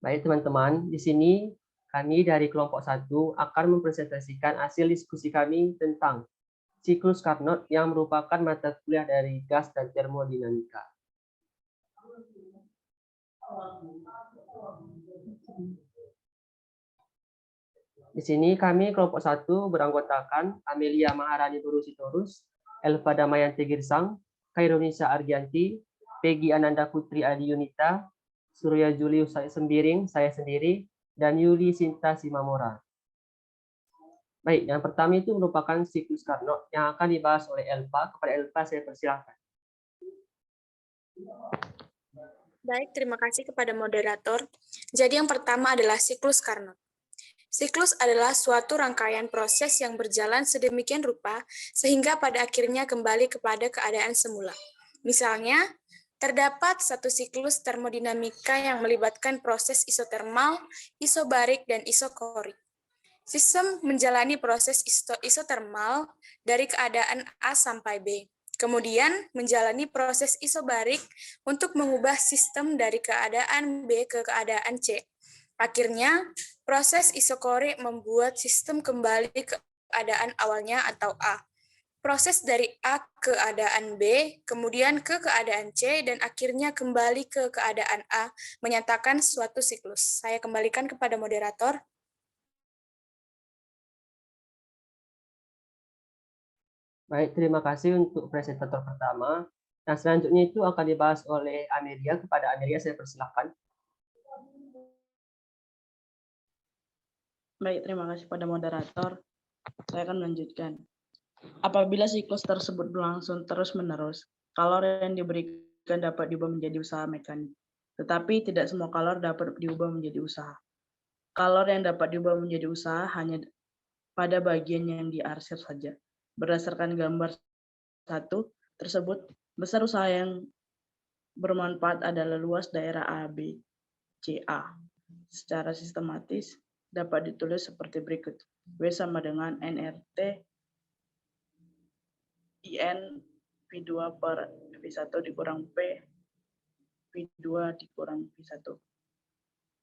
Baik teman-teman, di sini kami dari kelompok 1 akan mempresentasikan hasil diskusi kami tentang siklus Carnot yang merupakan mata kuliah dari gas dan termodinamika. Di sini kami kelompok 1 beranggotakan Amelia Maharani Sitorus, Elva Damayanti Girsang, Khairunisa Argianti, Peggy Ananda Putri Adi Yunita, Surya Julius Sembiring, saya sendiri, dan Yuli Sinta Simamora. Baik, yang pertama itu merupakan siklus Carnot yang akan dibahas oleh Elva. Kepada Elva saya persilahkan. Baik, terima kasih kepada moderator. Jadi yang pertama adalah siklus Carnot. Siklus adalah suatu rangkaian proses yang berjalan sedemikian rupa sehingga pada akhirnya kembali kepada keadaan semula. Misalnya, terdapat satu siklus termodinamika yang melibatkan proses isotermal, isobarik, dan isokorik. Sistem menjalani proses isotermal dari keadaan A sampai B. Kemudian menjalani proses isobarik untuk mengubah sistem dari keadaan B ke keadaan C. Akhirnya, proses isokorik membuat sistem kembali ke keadaan awalnya atau A. Proses dari A ke keadaan B, kemudian ke keadaan C, dan akhirnya kembali ke keadaan A, menyatakan suatu siklus. Saya kembalikan kepada moderator. Baik, terima kasih untuk presentator pertama. Nah, selanjutnya itu akan dibahas oleh Amelia. Kepada Amelia saya persilahkan. Baik, terima kasih pada moderator. Saya akan melanjutkan. Apabila siklus tersebut berlangsung terus-menerus, kalor yang diberikan dapat diubah menjadi usaha mekanik. Tetapi tidak semua kalor dapat diubah menjadi usaha. Kalor yang dapat diubah menjadi usaha hanya pada bagian yang diarsir saja. Berdasarkan gambar 1 tersebut, besar usaha yang bermanfaat adalah luas daerah AB, CA. Secara sistematis, dapat ditulis seperti berikut. W sama dengan NRT IN V2 per V1 dikurang P V2 dikurang V1.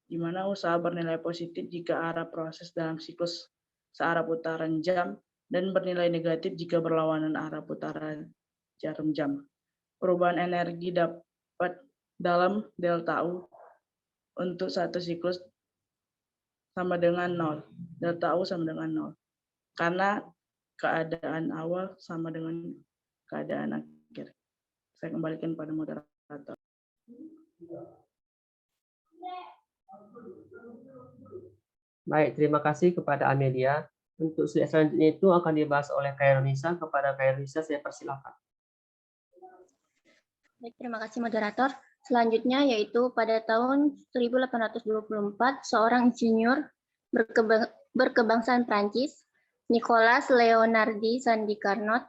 Di mana usaha bernilai positif jika arah proses dalam siklus searah putaran jam dan bernilai negatif jika berlawanan arah putaran jarum jam. Perubahan energi dapat dalam delta U untuk satu siklus sama dengan 0. Delta U sama dengan 0. Karena keadaan awal sama dengan keadaan akhir. Saya kembalikan pada moderator. Baik, terima kasih kepada Amelia. Untuk slide selanjutnya itu akan dibahas oleh Khairunisa. Kepada Khairunisa saya persilahkan. Baik, terima kasih moderator. Selanjutnya yaitu pada tahun 1824, seorang insinyur berkebangsaan Prancis, Nicolas Leonardi Sandi Carnot,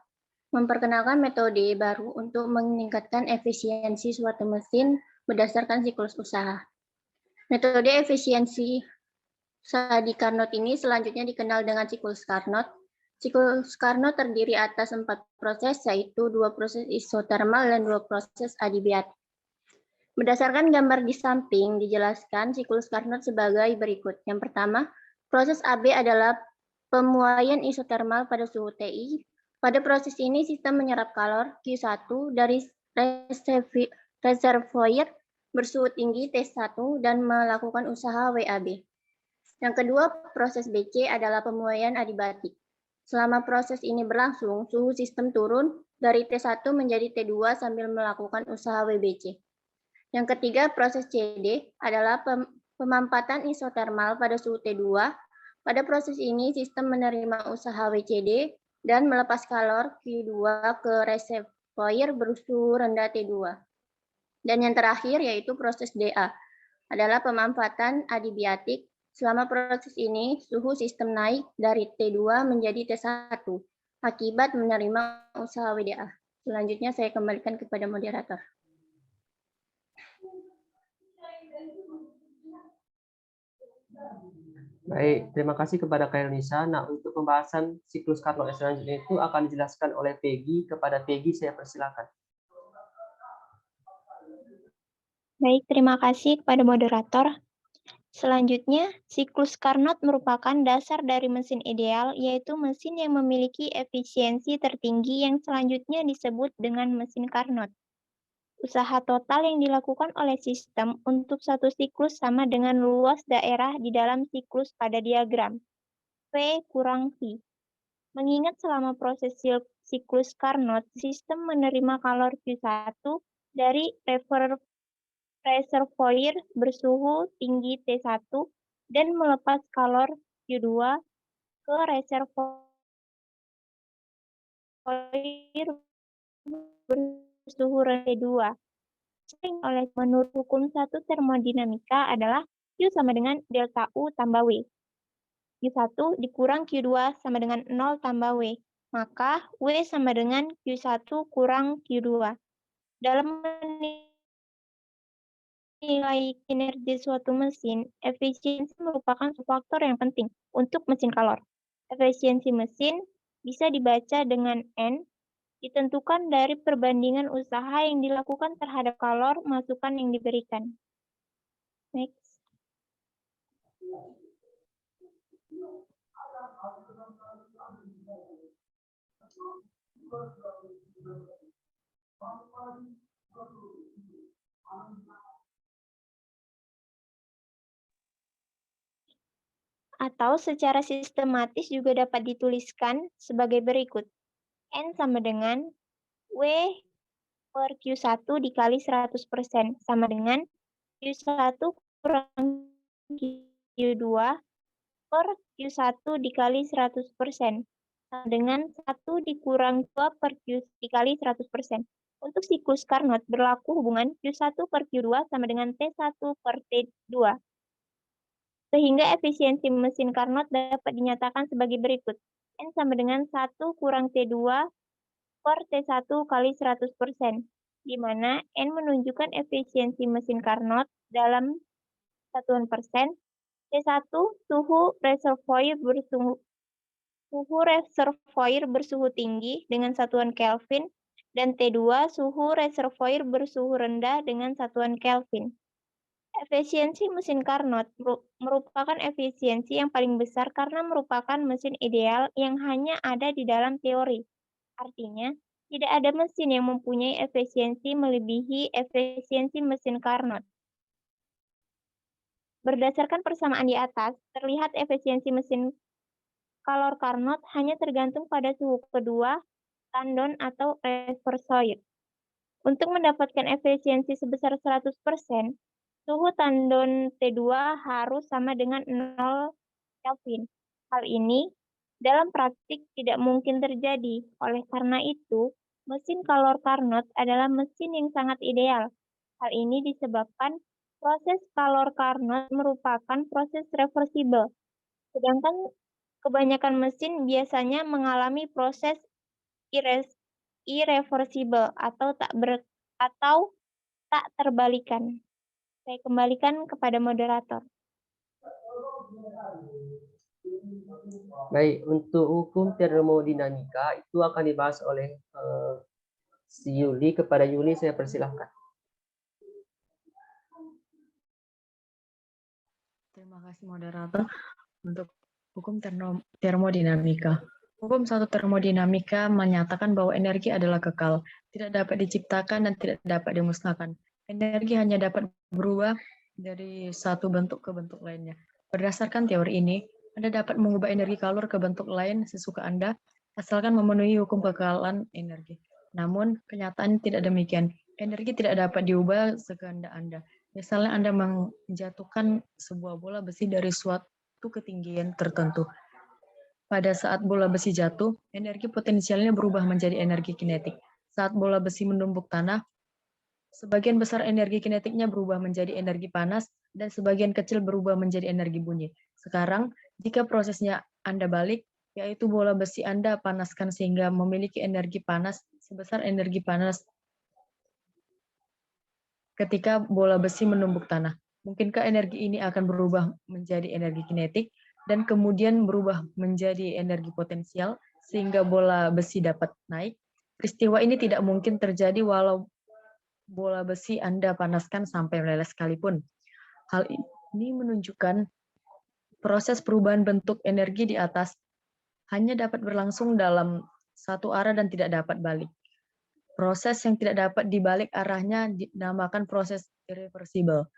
memperkenalkan metode baru untuk meningkatkan efisiensi suatu mesin berdasarkan siklus usaha. Metode efisiensi Sandi Carnot ini selanjutnya dikenal dengan siklus Carnot. Siklus Carnot terdiri atas 4 proses, yaitu 2 proses isotermal dan 2 proses adiabatik. Berdasarkan gambar di samping, dijelaskan siklus Carnot sebagai berikut. Yang pertama, proses AB adalah pemuaian isotermal pada suhu TI. Pada proses ini, sistem menyerap kalor Q1 dari reservoir bersuhu tinggi T1 dan melakukan usaha WAB. Yang kedua, proses BC adalah pemuaian adiabatik. Selama proses ini berlangsung, suhu sistem turun dari T1 menjadi T2 sambil melakukan usaha WBC. Yang ketiga, proses CD adalah pemampatan isotermal pada suhu T2. Pada proses ini, sistem menerima usaha WCD dan melepas kalor Q2 ke reservoir bersuhu rendah T2. Dan yang terakhir, yaitu proses DA, adalah pemanfaatan adiabatik. Selama proses ini, suhu sistem naik dari T2 menjadi T1 akibat menerima usaha WDA. Selanjutnya saya kembalikan kepada moderator. Baik, terima kasih kepada Khairunisa. Nah, untuk pembahasan siklus Carnot selanjutnya itu akan dijelaskan oleh Peggy. Kepada Peggy saya persilakan. Baik, terima kasih kepada moderator. Selanjutnya, siklus Carnot merupakan dasar dari mesin ideal, yaitu mesin yang memiliki efisiensi tertinggi yang selanjutnya disebut dengan mesin Carnot. Usaha total yang dilakukan oleh sistem untuk satu siklus sama dengan luas daerah di dalam siklus pada diagram. P kurang V. Mengingat selama proses siklus Carnot, sistem menerima kalor Q1 dari reservoir bersuhu tinggi T1 dan melepas kalor Q2 ke reservoir bersuhu rendah T2. Oleh menurut hukum 1 termodinamika adalah Q sama dengan delta U tambah W. Q1 dikurang Q2 sama dengan 0 tambah W. Maka W sama dengan Q1 kurang Q2. Dalam menilai kinerja suatu mesin, efisiensi merupakan faktor yang penting untuk mesin kalor. Efisiensi mesin bisa dibaca dengan N, ditentukan dari perbandingan usaha yang dilakukan terhadap kalor masukan yang diberikan. Next. Atau secara sistematis juga dapat dituliskan sebagai berikut. N sama dengan W per Q1 dikali 100% sama dengan Q1 kurang Q2 per Q1 dikali 100% sama dengan 1 dikurang 2 per Q dikali 100%. Untuk siklus Carnot berlaku hubungan Q1 per Q2 sama dengan T1 per T2. Sehingga efisiensi mesin Carnot dapat dinyatakan sebagai berikut. N sama dengan 1 kurang T2 per T1 kali 100%, di mana N menunjukkan efisiensi mesin Carnot dalam satuan persen, T1 suhu reservoir bersuhu tinggi dengan satuan Kelvin, dan T2 suhu reservoir bersuhu rendah dengan satuan Kelvin. Efisiensi mesin Carnot merupakan efisiensi yang paling besar karena merupakan mesin ideal yang hanya ada di dalam teori. Artinya, tidak ada mesin yang mempunyai efisiensi melebihi efisiensi mesin Carnot. Berdasarkan persamaan di atas, terlihat efisiensi mesin kalor Carnot hanya tergantung pada suhu kedua tandon atau reservoir. Untuk mendapatkan efisiensi sebesar 100%, suhu tandon T2 harus sama dengan 0 Kelvin. Hal ini dalam praktik tidak mungkin terjadi. Oleh karena itu, mesin kalor Carnot adalah mesin yang sangat ideal. Hal ini disebabkan proses kalor Carnot merupakan proses reversibel. Sedangkan kebanyakan mesin biasanya mengalami proses irreversibel atau tak terbalikan. Saya kembalikan kepada moderator. Baik, untuk hukum termodinamika itu akan dibahas oleh si Yuli. Kepada Yuli saya persilahkan. Terima kasih moderator untuk hukum termodinamika. Hukum 1 termodinamika menyatakan bahwa energi adalah kekal, tidak dapat diciptakan dan tidak dapat dimusnahkan. Energi hanya dapat berubah dari satu bentuk ke bentuk lainnya. Berdasarkan teori ini, Anda dapat mengubah energi kalor ke bentuk lain sesuka Anda, asalkan memenuhi hukum kekekalan energi. Namun, kenyataan tidak demikian. Energi tidak dapat diubah sekehendak Anda. Misalnya Anda menjatuhkan sebuah bola besi dari suatu ketinggian tertentu. Pada saat bola besi jatuh, energi potensialnya berubah menjadi energi kinetik. Saat bola besi menumbuk tanah, sebagian besar energi kinetiknya berubah menjadi energi panas, dan sebagian kecil berubah menjadi energi bunyi. Sekarang, jika prosesnya Anda balik, yaitu bola besi Anda panaskan sehingga memiliki energi panas sebesar energi panas ketika bola besi menumbuk tanah. Mungkinkah energi ini akan berubah menjadi energi kinetik, dan kemudian berubah menjadi energi potensial, sehingga bola besi dapat naik? Peristiwa ini tidak mungkin terjadi walau bola besi Anda panaskan sampai meleleh sekalipun. Ini menunjukkan proses perubahan bentuk energi di atas hanya dapat berlangsung dalam satu arah dan tidak dapat balik. Proses yang tidak dapat dibalik arahnya dinamakan proses irreversible.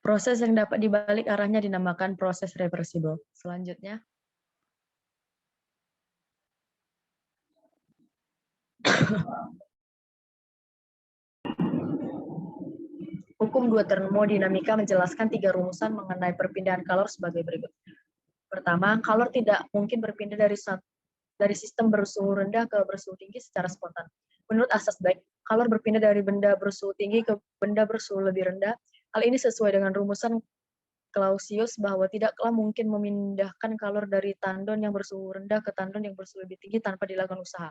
Proses yang dapat dibalik arahnya dinamakan proses reversible. Selanjutnya, hukum 2 termodinamika menjelaskan 3 rumusan mengenai perpindahan kalor sebagai berikut. Pertama, kalor tidak mungkin berpindah dari sistem bersuhu rendah ke bersuhu tinggi secara spontan. Menurut asas Black, kalor berpindah dari benda bersuhu tinggi ke benda bersuhu lebih rendah. Hal ini sesuai dengan rumusan Clausius bahwa tidaklah mungkin memindahkan kalor dari tandon yang bersuhu rendah ke tandon yang bersuhu lebih tinggi tanpa dilakukan usaha.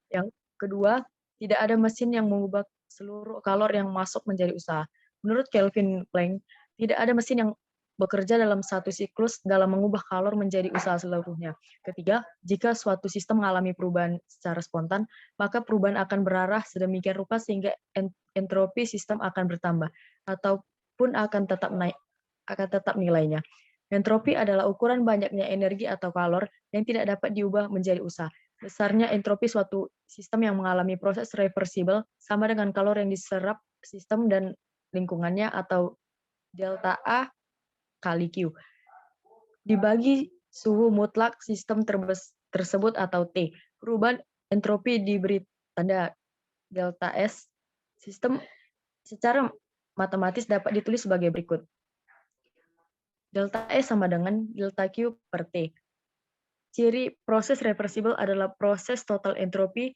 Yang kedua, tidak ada mesin yang mengubah seluruh kalor yang masuk menjadi usaha. Menurut Kelvin Planck, tidak ada mesin yang bekerja dalam satu siklus dalam mengubah kalor menjadi usaha seluruhnya. Ketiga, jika suatu sistem mengalami perubahan secara spontan, maka perubahan akan berarah sedemikian rupa sehingga entropi sistem akan bertambah, ataupun akan tetap nilainya. Entropi adalah ukuran banyaknya energi atau kalor yang tidak dapat diubah menjadi usaha. Besarnya entropi suatu sistem yang mengalami proses reversibel sama dengan kalor yang diserap sistem dan lingkungannya atau delta A kali Q. Dibagi suhu mutlak sistem tersebut atau T. Perubahan entropi diberi tanda delta S. Sistem secara matematis dapat ditulis sebagai berikut. Delta S sama dengan delta Q per T. Ciri proses reversibel adalah proses total entropi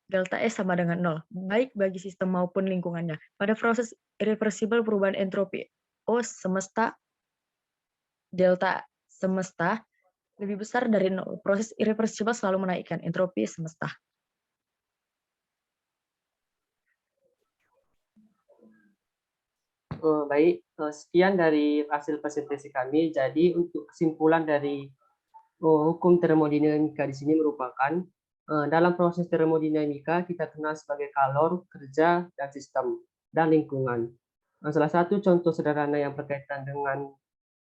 delta S sama dengan 0, baik bagi sistem maupun lingkungannya. Pada proses irreversibel perubahan entropi O semesta delta semesta lebih besar dari 0. Proses irreversibel selalu menaikkan entropi semesta. Baik, sekian dari hasil presentasi kami. Jadi untuk kesimpulan dari hukum termodinamika di sini merupakan dalam proses termodinamika kita kenal sebagai kalor, kerja, dan sistem, dan lingkungan. Salah satu contoh sederhana yang berkaitan dengan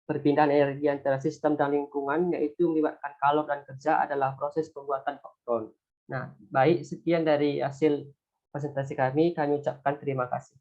perpindahan energi antara sistem dan lingkungan, yaitu melibatkan kalor dan kerja adalah proses pembuatan elektron. Nah, baik, sekian dari hasil presentasi kami ucapkan terima kasih.